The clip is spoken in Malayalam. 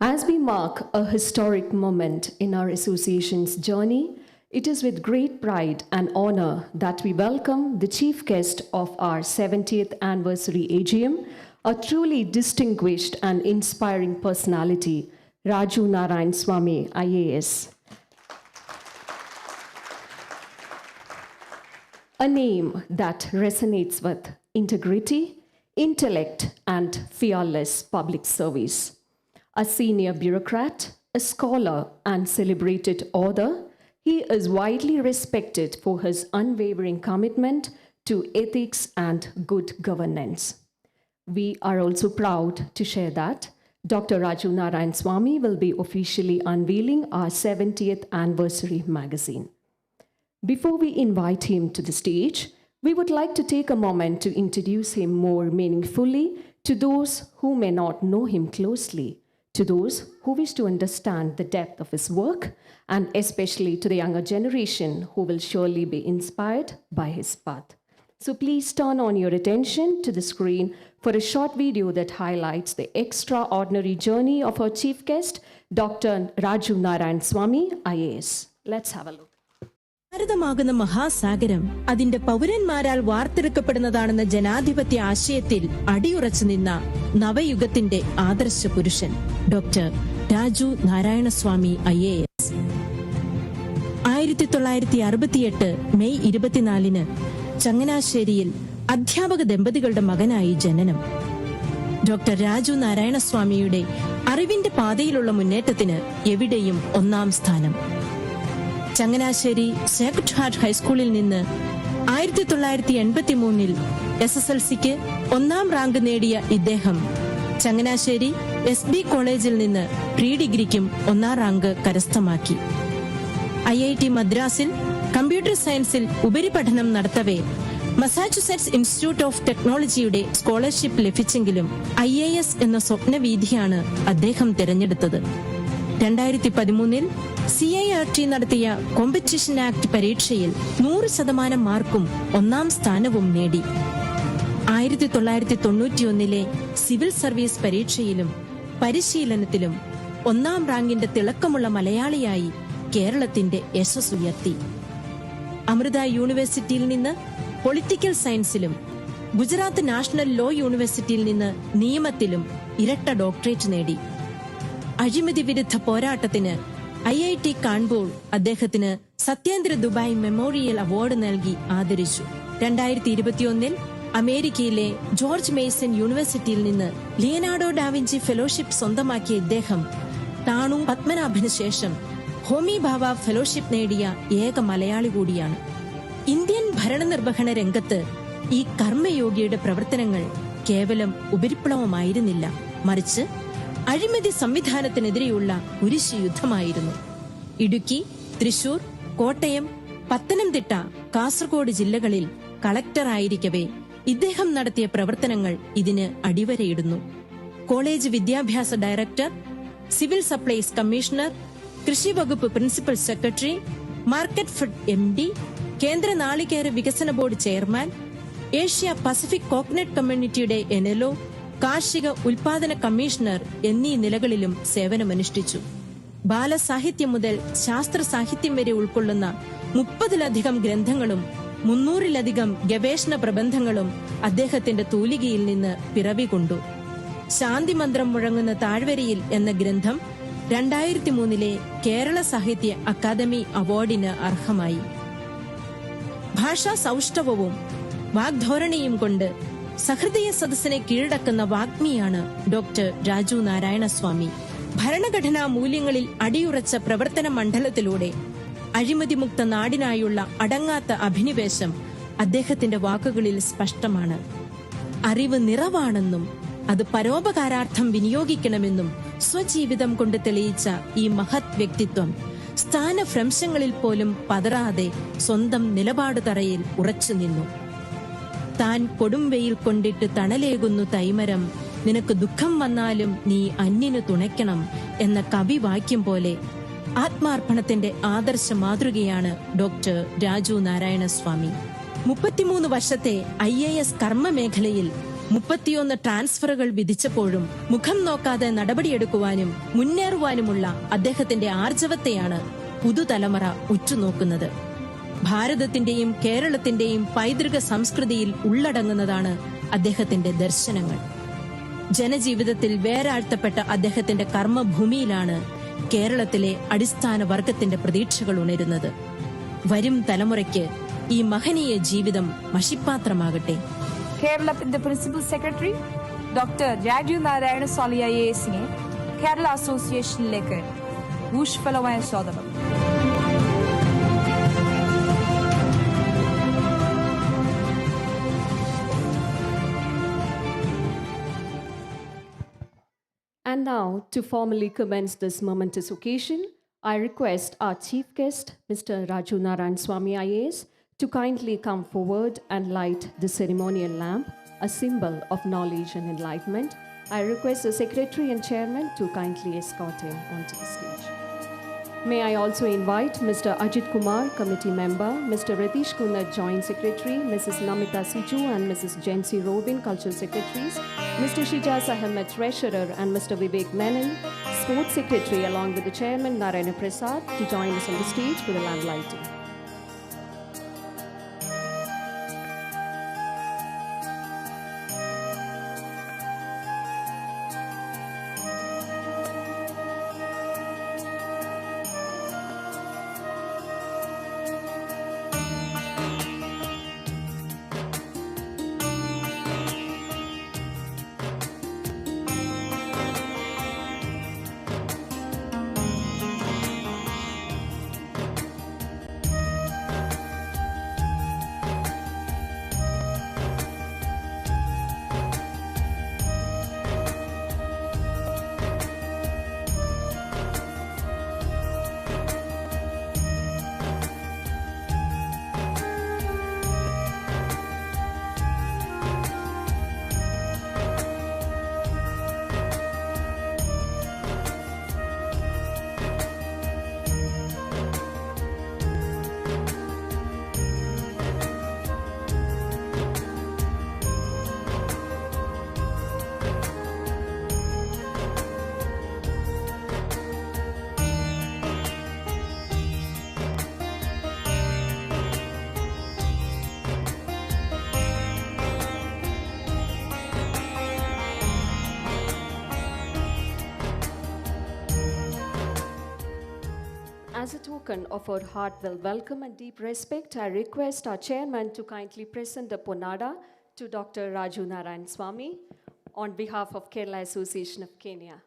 As we mark a historic moment in our association's journey, it is with great pride and honor that we welcome the chief guest of our 70th anniversary AGM, a truly distinguished and inspiring personality, Raju Narayan Swamy, IAS. A name that resonates with integrity, intellect, and fearless public service. A senior bureaucrat, a scholar, and celebrated author, he is widely respected for his unwavering commitment to ethics and good governance. We are also proud to share that Dr. Raju Narayan Swamy will be officially unveiling our 70th anniversary magazine. Before we invite him to the stage, we would like to take a moment to introduce him more meaningfully to those who may not know him closely, to those who wish to understand the depth of his work, and especially to the younger generation who will surely be inspired by his path. So please turn on your attention to the screen for a short video that highlights the extraordinary journey of our chief guest, Dr. Raju Narayan Swamy, IAS. Let's have a look. ഭാരതമാകുന്ന മഹാസാഗരം അതിന്റെ പൗരന്മാരാൽ വാർത്തെടുക്കപ്പെടുന്നതാണെന്ന ജനാധിപത്യ ആശയത്തിൽ അടിയുറച്ചു നിന്ന നവയുഗത്തിന്റെ ആദർശ പുരുഷൻ doctor Raju Narayanaswamy IAS. 1968 May 24 ചങ്ങനാശ്ശേരിയിൽ അധ്യാപക ദമ്പതികളുടെ മകനായി ജനനം. ഡോക്ടർ രാജു നാരായണസ്വാമിയുടെ അറിവിന്റെ പാതയിലുള്ള മുന്നേറ്റത്തിന് എവിടെയും ഒന്നാം സ്ഥാനം. ചങ്ങനാശ്ശേരി സേക്രഡ് ഹാർട്ട് ഹൈസ്കൂളിൽ നിന്ന് 1983 SSLCക്ക് 1ാം റാങ്ക് നേടിയ ഇദ്ദേഹം ചങ്ങനാശ്ശേരി SB കോളേജിൽ നിന്ന് പ്രീ ഡിഗ്രിക്കും 1ാം റാങ്ക് കരസ്ഥമാക്കി. IIT മദ്രാസിൽ കമ്പ്യൂട്ടർ സയൻസിൽ ഉപരിപഠനം നടത്തവേ മസാച്യുസെറ്റ്സ് ഇൻസ്റ്റിറ്റ്യൂട്ട് ഓഫ് ടെക്നോളജിയുടെ സ്കോളർഷിപ്പ് ലഭിച്ചെങ്കിലും IAS എന്ന സ്വപ്നവീഥിയാണ് അദ്ദേഹം തിരഞ്ഞെടുത്തത്. 2013 CIRT നടത്തിയ കോമ്പറ്റീഷൻ ആക്ട് പരീക്ഷയിൽ 100% മാർക്കും 1ാം സ്ഥാനവും നേടി. 1991 സിവിൽ സർവീസ് പരീക്ഷയിലും പരിശീലനത്തിലും 1ാം റാങ്കിന്റെ തിളക്കമുള്ള മലയാളിയായി കേരളത്തിന്റെ യശസ് ഉയർത്തി. അമൃത യൂണിവേഴ്സിറ്റിയിൽ നിന്ന് പൊളിറ്റിക്കൽ സയൻസിലും ഗുജറാത്ത് നാഷണൽ ലോ യൂണിവേഴ്സിറ്റിയിൽ നിന്ന് നിയമത്തിലും ഇരട്ട ഡോക്ടറേറ്റ് നേടി. അഴിമതി വിരുദ്ധ പോരാട്ടത്തിന് IIT കാൺപൂർ അദ്ദേഹത്തിന് സത്യേന്ദ്ര ദുബായ് മെമ്മോറിയൽ അവാർഡ് നൽകി ആദരിച്ചു. 2021 അമേരിക്കയിലെ ജോർജ് മേസൺ യൂണിവേഴ്സിറ്റിയിൽ നിന്ന് ലിയനാർഡോ ഡാവിഞ്ചി ഫെലോഷിപ്പ് സ്വന്തമാക്കിയ ഇദ്ദേഹം താണു പത്മനാഭന് ശേഷം ഹോമി ഭാവ ഫെലോഷിപ്പ് നേടിയ ഏക മലയാളി കൂടിയാണ്. ഇന്ത്യൻ ഭരണനിർവഹണ രംഗത്ത് ഈ കർമ്മയോഗിയുടെ പ്രവർത്തനങ്ങൾ കേവലം ഉപരിപ്ലവമായിരുന്നില്ല, മറിച്ച് അഴിമതി സംവിധാനത്തിനെതിരെയുള്ള കുരിശ് യുദ്ധമായിരുന്നു. ഇടുക്കി, തൃശൂർ, കോട്ടയം, പത്തനംതിട്ട, കാസർഗോഡ് ജില്ലകളിൽ കളക്ടറായിരിക്കവേ ഇദ്ദേഹം നടത്തിയ പ്രവർത്തനങ്ങൾ ഇതിന് അടിവരയിടുന്നു. കോളേജ് വിദ്യാഭ്യാസ ഡയറക്ടർ, സിവിൽ സപ്ലൈസ് കമ്മീഷണർ, കൃഷി വകുപ്പ് principal secretary, market fed MD, കേന്ദ്ര നാളികേര വികസന board chairman, Asia Pacific coconut കമ്മ്യൂണിറ്റിയുടെ NLO, കാർഷിക ഉൽപാദന കമ്മീഷണർ എന്നീ നിലകളിലും സേവനമനുഷ്ഠിച്ചു. ബാലസാഹിത്യം മുതൽ ശാസ്ത്ര സാഹിത്യം വരെ ഉൾക്കൊള്ളുന്ന 30ലധികം ഗ്രന്ഥങ്ങളും 300ലധികം ഗവേഷണ പ്രബന്ധങ്ങളും അദ്ദേഹത്തിന്റെ തൂലികയിൽ നിന്ന് പിറവികൊണ്ടു. ശാന്തിമന്ത്രം മുഴങ്ങുന്ന താഴ്വരയിൽ എന്ന ഗ്രന്ഥം 2003 കേരള സാഹിത്യ അക്കാദമി അവാർഡിന് അർഹമായി. ഭാഷാ സൗഷ്ഠവവും വാഗ്ധോരണിയും കൊണ്ട് സഹൃദയ സദസ്സിനെ കീഴടക്കുന്ന വാഗ്മിയാണ് ഡോക്ടർ രാജു നാരായണസ്വാമി. ഭരണഘടനാ മൂല്യങ്ങളിൽ അടിയുറച്ച പ്രവർത്തന മണ്ഡലത്തിലൂടെ അഴിമതിമുക്ത നാടിനായുള്ള അടങ്ങാത്ത അഭിനിവേശം അദ്ദേഹത്തിന്റെ വാക്കുകളിൽ സ്പഷ്ടമാണ്. അറിവ് നിറവാണെന്നും അത് പരോപകാരാർത്ഥം വിനിയോഗിക്കണമെന്നും സ്വജീവിതം കൊണ്ട് തെളിയിച്ച ഈ മഹത് വ്യക്തിത്വം സ്ഥാനഭ്രംശങ്ങളിൽ പോലും പതറാതെ സ്വന്തം നിലപാട് തറയിൽ ഉറച്ചുനിന്നു. താൻ കൊടുംവെയിൽ കൊണ്ടിട്ട് തണലേകുന്നു തൈമരം, നിനക്ക് ദുഃഖം വന്നാലും നീ അന്യനു തുണയ്ക്കണം എന്ന കവിവാക്യം പോലെ ആത്മാർപ്പണത്തിന്റെ ആദർശ മാതൃകയാണ് ഡോക്ടർ രാജു നാരായണസ്വാമി. 33 വർഷത്തെ IAS കർമ്മ മേഖലയിൽ 31 ട്രാൻസ്ഫറുകൾ വിധിച്ചപ്പോഴും മുഖം നോക്കാതെ നടപടിയെടുക്കുവാനും മുന്നേറുവാനുമുള്ള അദ്ദേഹത്തിന്റെ ആർജവത്തെയാണ് പുതുതലമുറ ഉറ്റുനോക്കുന്നത്. ഭാരതത്തിന്റെയും കേരളത്തിന്റെയും പൈതൃക സംസ്കൃതിയിൽ ഉള്ളടങ്ങുന്നതാണ് അദ്ദേഹത്തിന്റെ ദർശനങ്ങൾ. ജനജീവിതത്തിൽ വേരാഴ്ത്തപ്പെട്ട അദ്ദേഹത്തിന്റെ കർമ്മഭൂമിയിലാണ് കേരളത്തിലെ അടിസ്ഥാന വർഗത്തിന്റെ പ്രതീക്ഷകൾ ഉണരുന്നത്. വരും തലമുറയ്ക്ക് ഈ മഹനീയ ജീവിതം മഷിപ്പാത്രമാകട്ടെ. കേരളത്തിന്റെ principal secretary doctor Raju Narayana Swamy IASനെ കേരള അസോസിയേഷനിലേക്ക് ഊഷ്മളമായ സ്വാഗതം. And now, to formally commence this momentous occasion, I request our chief guest, Mr. Raju Narayan Swami IAS, to kindly come forward and light the ceremonial lamp, a symbol of knowledge and enlightenment. I request the secretary and chairman to kindly escort him onto the stage. May I also invite Mr. Ajit Kumar, committee member, Mr. Ratish Kunat, joint secretary, Mrs. Namita Siju and Mrs. Jency Robin, cultural secretaries, Mr. Shijaz Ahmed, treasurer, and Mr. Vivek Menon, sports secretary, along with the chairman Narayana Prasad, to join us on the stage for the lamp lighting. As a token of our heartfelt welcome and deep respect, I request our chairman to kindly present the Ponada to Dr. Raju Narayan Swami on behalf of Kerala Association of Kenya.